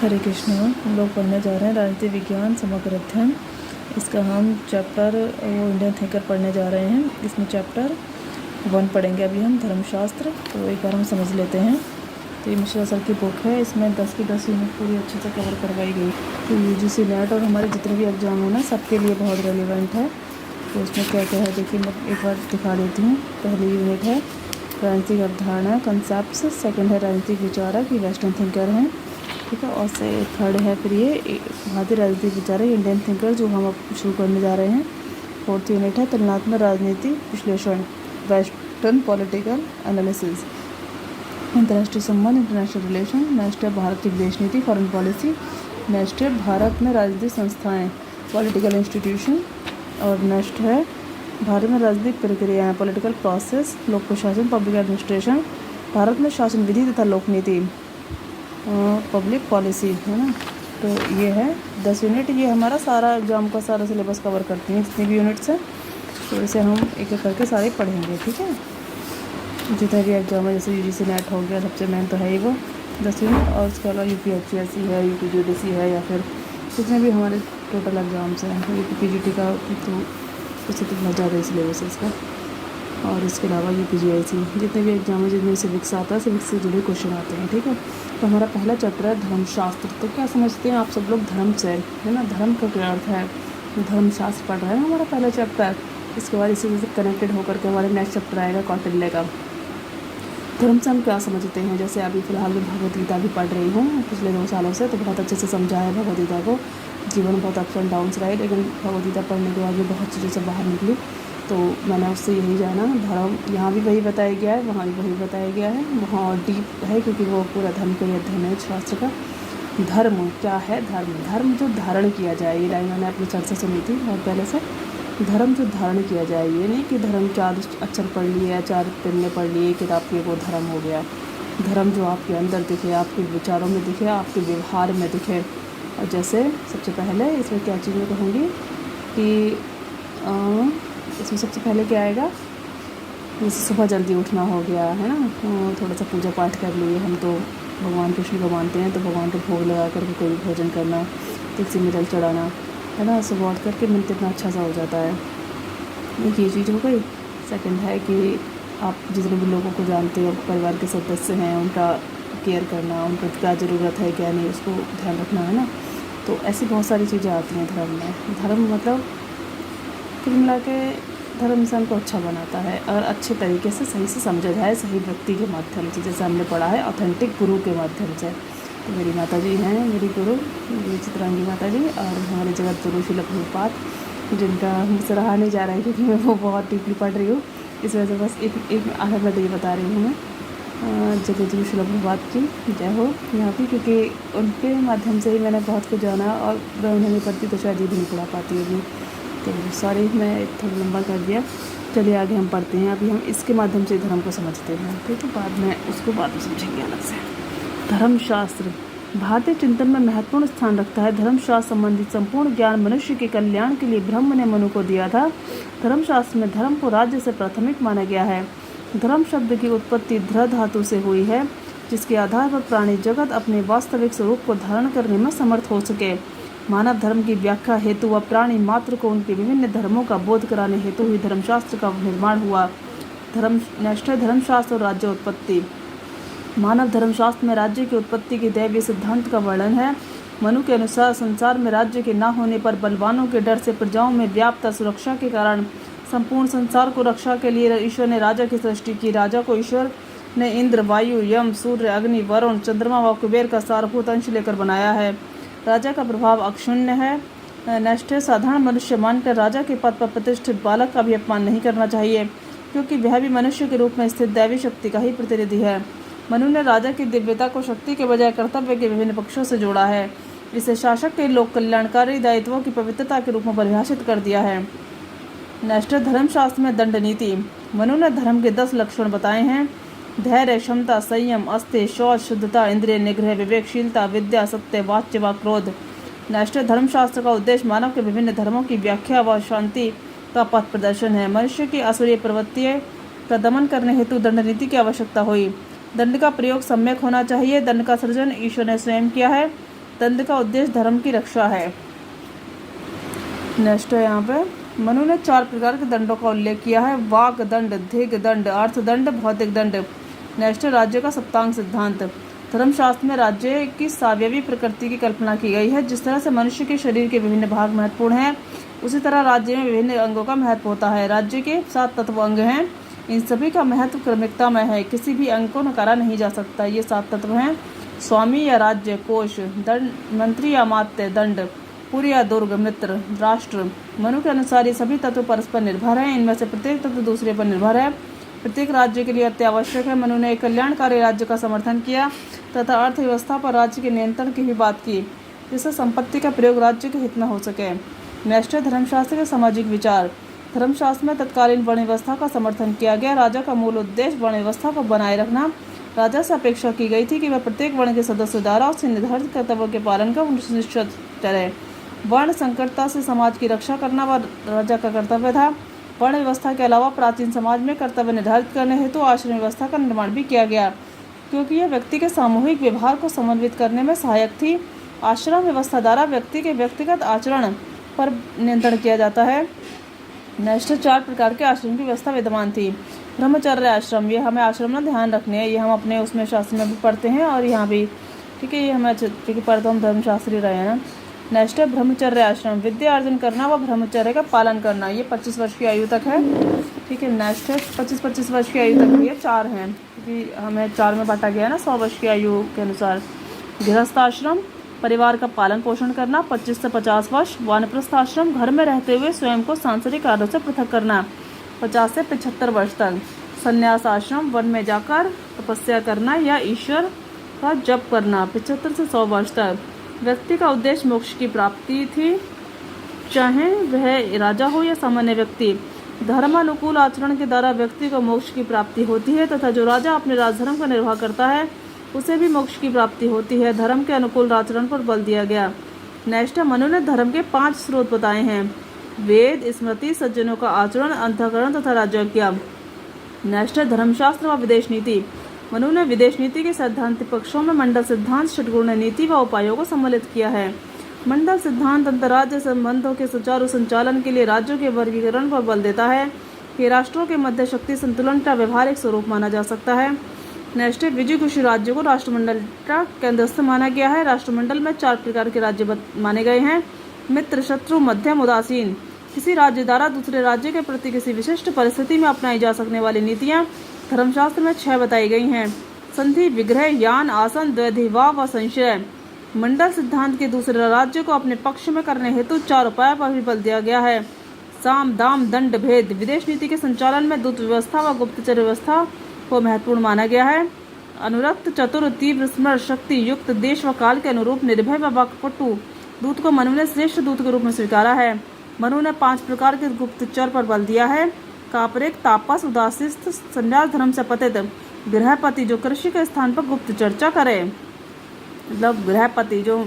हरे कृष्ण। हम लोग पढ़ने जा रहे हैं राजनीति विज्ञान समग्र अध्ययन। इसका हम चैप्टर वो इंडियन थिंकर पढ़ने जा रहे हैं। इसमें चैप्टर 1 पढ़ेंगे अभी हम, धर्मशास्त्र। तो एक बार हम समझ लेते हैं। तो ये मिश्रा सर की बुक है। इसमें 10 की 10 यूनिट पूरी अच्छे से कवर करवाई गई। तो यूजीसी नेट और हमारे जितने भी एग्जाम हैं ना, सबके लिए बहुत रेलिवेंट है। तो इसमें क्या क्या है देखिए, मैं एक बार दिखा देती हूँ। पहली यूनिट है राजनीतिक अवधारणा कंसेप्ट। सेकेंड है राजनीतिक विचारक, ये वेस्टर्न थिंकर हैं, ठीक है। और से थर्ड है फिर ये भारतीय राजनीतिक विचारक, इंडियन थिंकर, जो हम अब शुरू करने जा रहे हैं। फोर्थ यूनिट है तुलनात्मक राजनीति विश्लेषण, वेस्टर्न पॉलिटिकल एनालिसिस। अंतर्राष्ट्रीय संबंध, इंटरनेशनल रिलेशन। नेक्स्ट है भारत की विदेश नीति, फॉरेन पॉलिसी। नेक्स्ट है भारत में राजनीतिक संस्थाएं, पॉलिटिकल इंस्टीट्यूशन। और नेक्स्ट है भारत में राजनीतिक प्रक्रियाएं, पॉलिटिकल प्रोसेस। लोक प्रशासन, पब्लिक एडमिनिस्ट्रेशन। भारत में शासन विधि तथा लोक नीति, पब्लिक पॉलिसी, है ना। तो ये है 10 यूनिट। ये हमारा सारा एग्जाम का सारा सिलेबस कवर करती हैं जितनी भी यूनिट्स हैं। तो इसे हम एक एक करके सारे पढ़ेंगे, ठीक है। जितने भी एग्जाम है, जैसे यूजीसी नेट हो गया, सबसे मेन तो है ही वो 10 यूनिट। और उसके अलावा यूपीएससी है, यूपीजीडीसी है, या फिर जितने भी हमारे टोटल एग्जाम्स हैं। यूपीजीटी का तो उससे तो बहुत ज़्यादा ही सिलेबस है इसका। और इसके अलावा यूपीजीआईसी, जितने भी एग्जाम है जिनमें सिविक्स आता है, सिविक्स से जुड़े क्वेश्चन आते हैं, ठीक है। तो हमारा पहला चैप्टर है धर्मशास्त्र। तो क्या समझते हैं आप सब लोग धर्म से, है ना। धर्म का क्या अर्थ है, धर्मशास्त्र पढ़ रहे हैं हमारा पहला चैप्टर। इसके बाद इसी से कनेक्टेड होकर के हमारे नेक्स्ट चैप्टर आएगा कौटिल्य का। धर्म से हम क्या समझते हैं, जैसे अभी फ़िलहाल मैं भगवद गीता भी पढ़ रही हूँ पिछले 2 सालों से, तो बहुत अच्छे से समझा है भगवद गीता को। जीवन बहुत अप्स एंड डाउन्स रहे, लेकिन भगवद गीता पढ़ने के बाद मैं बहुत चीज़ों से बाहर निकली। तो मैंने उससे यही जाना, धर्म यहाँ भी वही बताया गया है, वहाँ भी वही बताया गया है। वहाँ और डीप है, क्योंकि वो पूरा धर्म के लिए अध्ययन है शास्त्र का। धर्म क्या है, धर्म जो धारण किया जाए, ये लाइन मैंने अपनी चर्चा सुनी थी बहुत पहले से। धर्म जो धारण किया जाए, ये नहीं कि धर्म 4 अक्षर पढ़ लिए या 4 पन्ने पढ़ लिए किताब के वो धर्म हो गया। धर्म जो आपके अंदर दिखे, आपके विचारों में दिखे, आपके व्यवहार में दिखे। और जैसे सबसे पहले इसमें क्या चीज़ मैं कहूँगी कि इसमें सबसे पहले क्या आएगा, जैसे सुबह जल्दी उठना हो गया, है ना। थोड़ा सा पूजा पाठ कर लिए, हम तो भगवान कृष्ण को मानते हैं, तो भगवान को भोग लगा करके कोई भोजन करना, तुलसी में जल चढ़ाना, है ना। सुबह उठ करके मन कितना अच्छा सा हो जाता है। एक ये चीज़ हो गई। सेकंड है कि आप जितने भी लोगों को जानते हो, परिवार के सदस्य हैं, उनका केयर करना, उनको क्या ज़रूरत है क्या नहीं, उसको ध्यान रखना, है ना। तो ऐसी बहुत सारी चीज़ें आती हैं धर्म में। धर्म मतलब कुल मिला के धर्म इंसान को अच्छा बनाता है, और अच्छे तरीके से सही से समझा जाए, सही व्यक्ति के माध्यम से, जैसे हमने पढ़ा है ऑथेंटिक गुरु के माध्यम से। तो मेरी माता जी हैं, मेरी गुरु मेरी चित्रांगी माता जी, और हमारे जगत गुरु श्रील प्रभुपाद, जिनका मुझसे रहा नहीं जा रहा है, क्योंकि मैं वो बहुत डीपली पढ़ रही हूँ। इस वजह से बस एक आखिर में ये बता रही हूँ मैं, जगत गुरु श्रील प्रभुपाद की जय हो यहाँ पे, क्योंकि उनके माध्यम से ही मैंने बहुत कुछ जाना। और मैं उन्हें नहीं पढ़ती तो शायद ये भी नहीं पढ़ा पाती होगी। तो सॉरी, मैं थोड़ा लंबा कर दिया। चलिए आगे हम पढ़ते हैं। अभी हम इसके माध्यम से धर्म को समझते हैं, ठीक है। बाद में उसको बाद में समझेंगे अलग से। धर्मशास्त्र भारतीय चिंतन में महत्वपूर्ण स्थान रखता है। धर्मशास्त्र संबंधित संपूर्ण ज्ञान मनुष्य के कल्याण के लिए ब्रह्म ने मनु को दिया था। धर्मशास्त्र में धर्म को राज्य से प्राथमिक माना गया है। धर्म शब्द की उत्पत्ति ध्र धातु से हुई है, जिसके आधार पर प्राणी जगत अपने वास्तविक स्वरूप को धारण करने में समर्थ हो सके। मानव धर्म की व्याख्या हेतु व प्राणी मात्र को उनके विभिन्न धर्मों का बोध कराने हेतु ही धर्मशास्त्र का निर्माण हुआ। धर्मशास्त्र और राज्य उत्पत्ति। मानव धर्मशास्त्र में राज्य की उत्पत्ति के दैवीय सिद्धांत का वर्णन है। मनु के अनुसार संसार में राज्य के न होने पर बलवानों के डर से प्रजाओं में व्याप्त सुरक्षा के कारण संपूर्ण संसार को रक्षा के लिए ईश्वर ने राजा की सृष्टि की। राजा को ईश्वर ने इंद्र, वायु, यम, सूर्य, अग्नि, वरुण, चंद्रमा व कुबेर का सारभूत अंश लेकर बनाया है। राजा का प्रभाव अक्षुण्य है। नेक्स्ट है साधारण मनुष्य मानकर राजा के पद पर प्रतिष्ठित बालक का भी अपमान नहीं करना चाहिए, क्योंकि वह भी मनुष्य के रूप में स्थित दैवी शक्ति का ही प्रतिनिधि है। मनु ने राजा की दिव्यता को शक्ति के बजाय कर्तव्य के विभिन्न पक्षों से जोड़ा है। इसे शासक के लोक कल्याणकारी दायित्वों की पवित्रता के रूप में परिभाषित कर दिया है। नेक्स्ट धर्मशास्त्र में दंड नीति। मनु ने धर्म के 10 लक्षण बताए हैं। धैर्य, क्षमता, संयम, अस्त्य, शौच, शुद्धता, इंद्रिय निग्रह, विवेकशीलता, विद्या, सत्य, वाच्य व क्रोध। नेक्स्ट धर्मशास्त्र का उद्देश्य मानव के विभिन्न धर्मों की व्याख्या व शांति का पथ प्रदर्शन है। मनुष्य की असुरीय प्रवृत्तियों का दमन करने हेतु दंड नीति की आवश्यकता हुई। दंड का प्रयोग सम्यक होना चाहिए। दंड का सृजन ईश्वर ने स्वयं किया है। दंड का उद्देश्य धर्म की रक्षा है। नेक्स्ट है यहाँ पे मनु ने 4 प्रकार के दंडों का उल्लेख किया है। वाक दंड, धिग दंड, अर्थ दंड, भौतिक दंड। नेक्स्ट राज्य का सप्तांग सिद्धांत। धर्मशास्त्र में राज्य की सावयवी प्रकृति की कल्पना की गई है। जिस तरह से मनुष्य के शरीर के विभिन्न भाग महत्वपूर्ण हैं, उसी तरह राज्य में विभिन्न अंगों का महत्व होता है। राज्य के 7 तत्व अंग हैं। इन सभी का महत्व क्रमिकता में है, किसी भी अंग को नकारा नहीं जा सकता। ये 7 तत्व हैं: स्वामी या राज्य, कोश, दंड, मंत्री या मात्य, दंड, पुरी या दुर्ग, मित्र, राष्ट्र। मनु के अनुसार ये सभी तत्व परस्पर निर्भर हैं। इनमें से प्रत्येक तत्व दूसरे पर निर्भर है, प्रत्येक राज्य के लिए अत्यावश्यक है। मनु ने एक कल्याणकारी राज्य का समर्थन किया तथा अर्थव्यवस्था पर राज्य के नियंत्रण की भी बात की, जिससे संपत्ति का प्रयोग राज्य के हित में हो सके। नेक्स्ट है धर्मशास्त्र के सामाजिक विचार। धर्मशास्त्र में तत्कालीन वर्ण व्यवस्था का समर्थन किया गया। राजा का मूल उद्देश्य वर्ण व्यवस्था को बनाए रखना। राजा से अपेक्षा की गई थी कि वह प्रत्येक वर्ण के सदस्य द्वारा उससे निर्धारित कर्तव्यों के पालन का सुनिश्चित करे। वर्ण संकटता से समाज की रक्षा करना वह राजा का कर्तव्य था। वर्ण व्यवस्था के अलावा प्राचीन समाज में कर्तव्य निर्धारित करने हेतु आश्रम व्यवस्था का निर्माण भी किया गया, क्योंकि यह व्यक्ति के सामूहिक व्यवहार को समन्वित करने में सहायक थी। आश्रम व्यवस्था द्वारा व्यक्ति के व्यक्तिगत आचरण पर नियंत्रण किया जाता है। नेक्स्ट 4 प्रकार के आश्रम की व्यवस्था विद्यमान थी। ब्रह्मचर्य आश्रम, ये हमें आश्रम ना ध्यान रखने हैं, ये हम अपने उसमें शास्त्र में भी पढ़ते हैं और यहाँ भी, ठीक है, ये हमें क्योंकि पढ़ते हम धर्मशास्त्री रहे हैं ना। नेक्स्ट है ब्रह्मचर्य आश्रम, विद्या अर्जन करना व ब्रह्मचर्य का पालन करना। ये 25 वर्ष की आयु तक है, ठीक है। नेक्स्ट है 25 वर्ष की आयु तक, ये 4 हैं क्योंकि हमें 4 में बांटा गया है ना 100 वर्ष की आयु के अनुसार। गृहस्थ आश्रम, परिवार का पालन पोषण करना 25 से 50 वर्ष। वानप्रस्थ आश्रम, घर में रहते हुए स्वयं को सांसारिक कार्यों से पृथक करना 50 से 75 वर्ष तक। संन्यास आश्रम, वन में जाकर तपस्या करना या ईश्वर का जप करना 75 से 100 वर्ष तक। व्यक्ति का उद्देश्य मोक्ष की प्राप्ति थी, चाहे वह राजा हो या सामान्य व्यक्ति। धर्मानुकूल आचरण के द्वारा व्यक्ति को मोक्ष की प्राप्ति होती है तथा जो राजा अपने राजधर्म का निर्वाह करता है उसे भी मोक्ष की प्राप्ति होती है। धर्म के अनुकूल आचरण पर बल दिया गया। नेक्स्ट है मनु ने धर्म के 5 स्रोत बताए हैं: वेद, स्मृति, सज्जनों का आचरण, अंतःकरण तथा राजज्ञा। नेक्स्ट है धर्मशास्त्र व विदेश नीति। मनु ने विदेश नीति के सैद्धांतिक पक्षों में मंडल सिद्धांत, षट्गुण नीति व उपायों को सम्मिलित किया है। मंडल सिद्धांत अंतर्राज्य संबंधों के सुचारू संचालन के लिए राज्यों के वर्गीकरण पर बल देता है कि राष्ट्रों के मध्य शक्ति संतुलन का व्यवहारिक स्वरूप माना जा सकता है। नेक्स्ट है विजयकुशी राज्य को राष्ट्रमंडल का केंद्रस्थ माना गया है। राष्ट्रमंडल में 4 प्रकार के राज्य माने गए हैं: मित्र, शत्रु, मध्यम, उदासीन। किसी राज्य द्वारा दूसरे राज्य के प्रति किसी विशिष्ट परिस्थिति में अपनाई जा सकने वाली नीतियाँ धर्मशास्त्र में 6 बताई गई हैं: संधि, विग्रह, यान, आसन, द्वैधिवाह व संशय। मंडल सिद्धांत के दूसरे राज्य को अपने पक्ष में करने हेतु 4 उपाय पर भी बल दिया गया है: साम, दाम, दंड, भेद। विदेश नीति के संचालन में दूत व्यवस्था व गुप्तचर व्यवस्था को महत्वपूर्ण माना गया है। अनुरक्त, चतुर, तीव्र स्मरण शक्ति युक्त, देश व काल के अनुरूप निर्भय व वाक्पटु दूत को मनु ने श्रेष्ठ दूत के रूप में स्वीकारा है। मनु ने 5 प्रकार के गुप्तचर पर बल दिया है: कापरेक, तापस, उदासीस्थ, संन्यास धर्म से पतित। गृहपति, जो कृषि के स्थान पर गुप्त चर्चा करे, मतलब गृहपति जो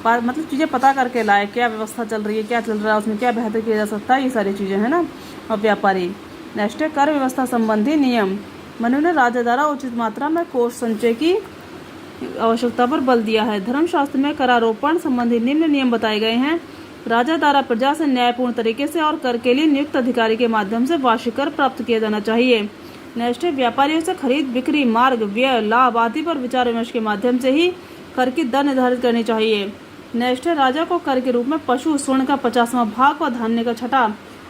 मतलब चीज़ें पता करके लाए, क्या व्यवस्था चल रही है, क्या चल रहा है, उसमें क्या बेहतर किया जा सकता है, ये सारी चीज़ें हैं ना। और व्यापारी। नेक्स्ट है कर व्यवस्था संबंधी नियम। मनु ने राजा द्वारा उचित मात्रा में कोष संचय की आवश्यकता पर बल दिया है। धर्मशास्त्र में करारोपण संबंधी निम्न नियम बताए गए हैं: राजा द्वारा प्रजा से न्यायपूर्ण तरीके से और कर के लिए नियुक्त अधिकारी के माध्यम से वार्षिक कर प्राप्त किया जाना चाहिए। नेक्स्ट है व्यापारियों से खरीद, बिक्री, मार्ग, व्यय, लाभ आदि पर विचार विमर्श के माध्यम से ही कर की दर निर्धारित करनी चाहिए। नेक्स्ट है राजा को कर के रूप में पशु, स्वर्ण का 50वां भाग व धान्य का 6वां,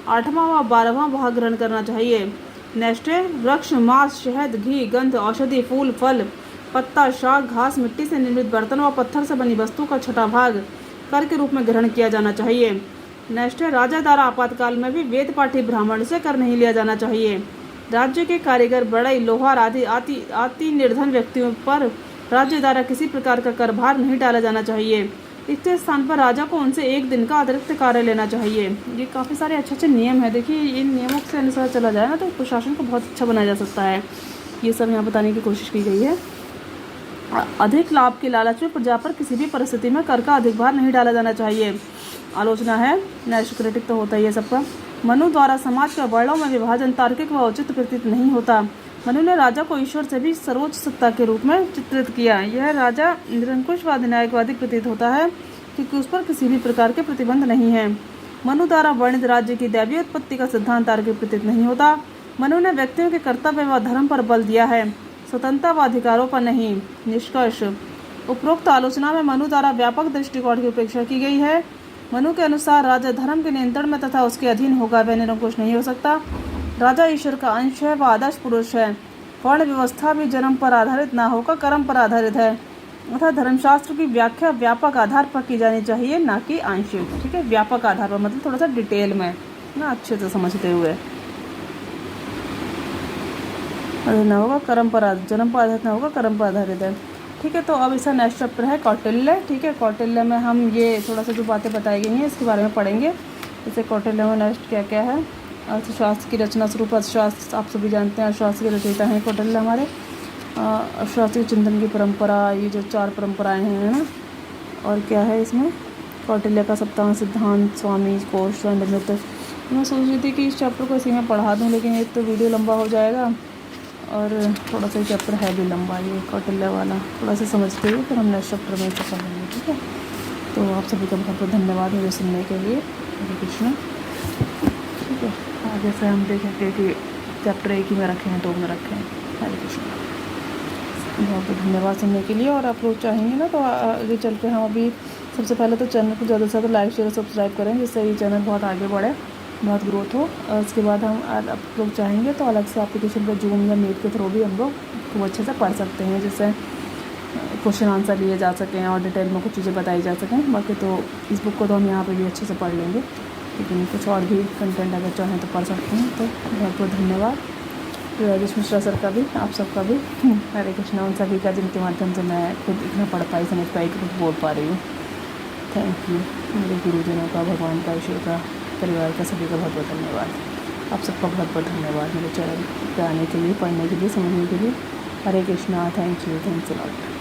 8वां व 12वां भाग ग्रहण करना चाहिए। नेक्स्ट है वृक्ष, मांस, शहद, घी, गंध, औषधि, फूल, फल, पत्ता, शाक, घास, मिट्टी से निर्मित बर्तन व पत्थर से बनी वस्तु का 6वां भाग कर के रूप में ग्रहण किया जाना चाहिए। नेक्स्ट है राजा द्वारा आपातकाल में भी वेद पाठी ब्राह्मण से कर नहीं लिया जाना चाहिए। राज्य के कारीगर, बढ़ई, लोहार आदि अति निर्धन व्यक्तियों पर राज्य द्वारा किसी प्रकार का कर भार नहीं डाला जाना चाहिए। इसके स्थान पर राजा को उनसे 1 दिन का अतिरिक्त कार्य लेना चाहिए। ये काफ़ी सारे अच्छे नियम है। देखिए इन नियमों के अनुसार चला जाए ना तो प्रशासन को बहुत अच्छा बनाया जा सकता है। ये सब यहाँ बताने की कोशिश की गई है। अधिक लाभ के लालच में प्रजा पर किसी भी परिस्थिति में कर का अधिक भार नहीं डाला जाना चाहिए। आलोचना है, नेक्स्ट क्रिटिक तो होता ही है सबका। मनु द्वारा समाज के वर्णों में विभाजन तार्किक व उचित प्रतीत नहीं होता। मनु ने राजा को ईश्वर से भी सर्वोच्च सत्ता के रूप में चित्रित किया। यह राजा निरंकुशवादी न्यायवादी प्रतीत होता है क्योंकि उस पर किसी भी प्रकार के प्रतिबंध नहीं है। मनु द्वारा वर्णित राज्य की दैवीय उत्पत्ति का सिद्धांत तार्किक प्रतीत नहीं होता। मनु ने व्यक्तियों के कर्तव्य व धर्म पर बल दिया है, स्वतंत्रता व अधिकारों पर नहीं। निष्कर्ष, उपरोक्त आलोचना में मनु द्वारा व्यापक दृष्टिकोण की उपेक्षा की गई है। मनु के अनुसार राजा धर्म के नियंत्रण में तथा उसके अधीन होगा, वह निरंकुश नहीं हो सकता। राजा ईश्वर का अंश है, वह आदर्श पुरुष है। वर्ण व्यवस्था भी जन्म पर आधारित ना होकर कर्म पर आधारित है, अतः धर्मशास्त्र की व्याख्या व्यापक आधार पर की जानी चाहिए, ना कि आंशिक। ठीक है, व्यापक आधार पर मतलब थोड़ा सा डिटेल में ना, अच्छे से समझते हुए। ना होगा कर्म पर आधारित, जन्म पर आधारित ना होगा, कर्म पर आधारित है। ठीक है, तो अब इसका नेक्स्ट चैप्टर है कौटिल्य। ठीक है, कौटिल्य में हम ये थोड़ा सा जो बातें बताई गई हैं इसके बारे में पढ़ेंगे। जैसे कौटिल्य में नेक्स्ट क्या क्या है। अर्थशास्त्र की रचना स्वरूप, अर्थशास्त्र आप सभी जानते हैं, अर्थशास्त्र के रचयिता हैं कौटिल्य हमारे। अर्थशास्त्र चिंतन की परंपरा, ये जो 4 परंपराएं हैं, है ना। और क्या है इसमें, कौटिल्य का सप्ताह सिद्धांत, स्वामी कोश, दंडमित्र। मैं सोच रही थी कि इस चैप्टर को इसी में पढ़ा दूँ, लेकिन एक तो वीडियो लंबा हो जाएगा और थोड़ा सा चैप्टर है भी लंबा, ये कौटिल्य वाला थोड़ा सा समझते हुए फिर हम नेक्स्ट चैप्टर में इसे पढ़ेंगे। ठीक है, तो आप सभी का बहुत बहुत धन्यवाद मुझे सुनने के लिए। हरे कृष्ण। ठीक है, आगे से हम देखेंगे कि चैप्टर 1 ही में रखे हैं, 2 में रखे हैं। हरे कृष्ण, बहुत बहुत धन्यवाद सुनने के लिए। और आप लोग चाहेंगे ना तो आगे चल के हम अभी सबसे पहले तो चैनल को ज़्यादा से ज़्यादा लाइक शेयर सब्सक्राइब करें, जिससे ये चैनल बहुत आगे बढ़े, बहुत ग्रोथ हो। और उसके बाद हम आप लोग चाहेंगे तो अलग से एप्लीकेशन पर जूम या मीट के थ्रू भी हम लोग खूब अच्छे से पढ़ सकते हैं, जिससे क्वेश्चन आंसर लिए जा सकें और डिटेल में कुछ चीज़ें बताई जा सकें। बाकी तो इस बुक को तो हम यहाँ पे भी अच्छे से पढ़ लेंगे, लेकिन कुछ और भी कंटेंट अगर चाहें तो पढ़ सकते हैं। तो बहुत बहुत धन्यवाद राजेश मिश्रा सर का भी, आप सबका भी। हरे कृष्णा उन सभी का जिनके माध्यम से मैं खुद इतना पढ़ पाई, समझ पाई कि कुछ बोल पा रही हूँ। थैंक यू मेरे गुरुजनों का, भगवान का, ईश्वर का, परिवार का, सभी का बहुत बहुत धन्यवाद। आप सबका बहुत बहुत धन्यवाद मेरे चैनल पे आने के लिए, पढ़ने के लिए, समझने के लिए। Hare Krishna, thank you, thanks a lot.